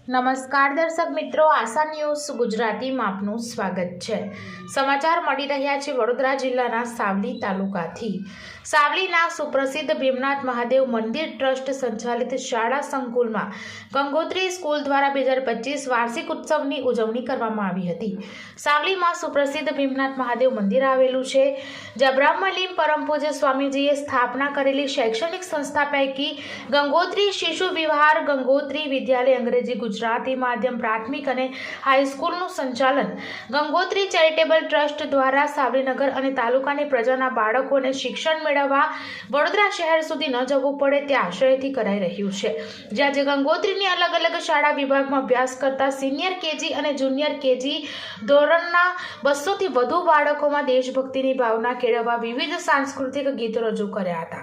નમસ્કાર દર્શક મિત્રો, આશા ન્યૂઝ ગુજરાતીમાં આપનું સ્વાગત છે। સમાચાર મળી રહ્યા છે વડોદરા જિલ્લાના સાવલી તાલુકાથી। સાવલીના સુપ્રસિદ્ધ ભીમનાથ મહાદેવ મંદિર ટ્રસ્ટ સંચાલિત શાળા સંકુલમાં ગંગોત્રી સ્કૂલ દ્વારા 2025 વાર્ષિક ઉત્સવની ઉજવણી કરવામાં આવી હતી। સાવલીમાં સુપ્રસિદ્ધ ભીમનાથ મહાદેવ મંદિર આવેલું છે, જ્યાં બ્રહ્મલીન પરમ પૂજ્ય સ્વામીજીએ સ્થાપના કરેલી શૈક્ષણિક સંસ્થા પૈકી ગંગોત્રી શિશુ વિહાર, ગંગોત્રી વિદ્યાલય અંગ્રેજી ગુજરાતી માધ્યમ પ્રાથમિક અને હાઈસ્કૂલનું સંચાલન ગંગોત્રી ચેરિટેબલ ટ્રસ્ટ દ્વારા સાવલીનગર અને તાલુકાની પ્રજાના બાળકોને શિક્ષણ મેળવવા વડોદરા શહેર સુધી ન જવું પડે તે આશયથી કરાઈ રહ્યું છે। જ્યાં ગંગોત્રીની અલગ અલગ શાળા વિભાગમાં અભ્યાસ કરતા સિનિયર કેજી અને જુનિયર કેજી ધોરણના 200 થી વધુ બાળકોમાં દેશભક્તિની ભાવના કેળવવા વિવિધ સાંસ્કૃતિક ગીતો રજૂ કર્યા હતા।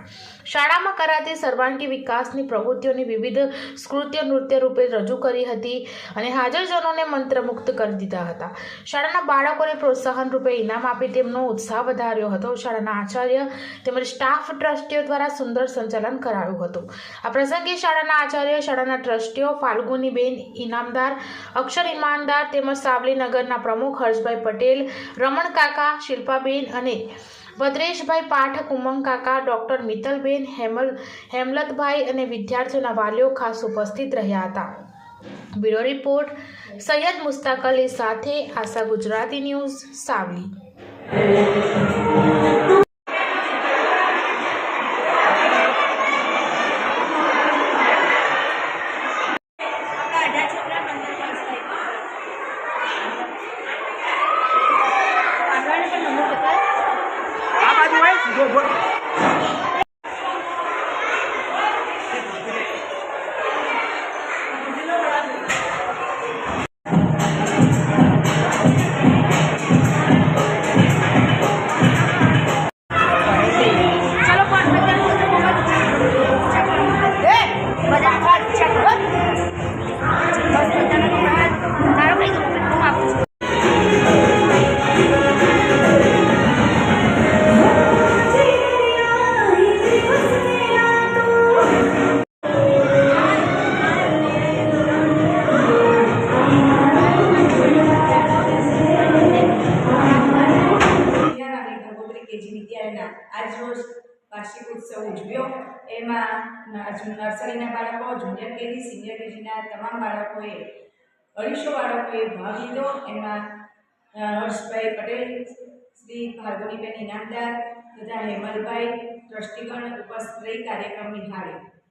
શાળામાં કરાતી સર્વાંગી વિકાસની પ્રવૃત્તિઓની વિવિધ સ્કૃત્ય નૃત્ય રૂપે રજૂ કરી હતી અને હાજરજનોને મંત્રમુગ્ધ કરી દીધા હતા। શાળાના બાળકોને પ્રોત્સાહન રૂપે ઇનામ આપી તેમનો ઉત્સાહ વધાર્યો હતો। શાળાના આચાર્ય તેમજ સ્ટાફ ટ્રસ્ટીઓ દ્વારા સુંદર સંચાલન કરાયું હતું। આ પ્રસંગે શાળાના આચાર્ય, શાળાના ટ્રસ્ટીઓ ફાલ્ગુનીબેન ઇનામદાર, અક્ષર ઇમાનદાર તેમજ સાવલી નગરના પ્રમુખ હર્ષભાઈ પટેલ, રમણ કાકા, શિલ્પાબેન અને ભદ્રેશભાઈ પાઠક, ઉમંગ કાકા, ડોક્ટર મિત્તલબેન, હેમલતભાઈ અને વિદ્યાર્થીઓના વાલીઓ ખાસ ઉપસ્થિત રહ્યા હતા। બ્યુરો રિપોર્ટ સૈયદ મુસ્તાક અલી સાથે આશા ગુજરાતી ન્યૂઝ, સાવલી। આજરોજ વાર્ષિક ઉત્સવ ઉજવ્યો। એમાં નર્સરીના બાળકો, જુનિયર કેજી, સિનિયર કેજીના તમામ બાળકોએ 250 બાળકોએ ભાગ લીધો। એમાં હર્ષભાઈ પટેલ, શ્રી ફાલ્ગુનીબેન ઇનામદાર તથા હેમલભાઈ ટ્રસ્ટીગણ ઉપસ્થિત રહી કાર્યક્રમ નિહાળ્યો।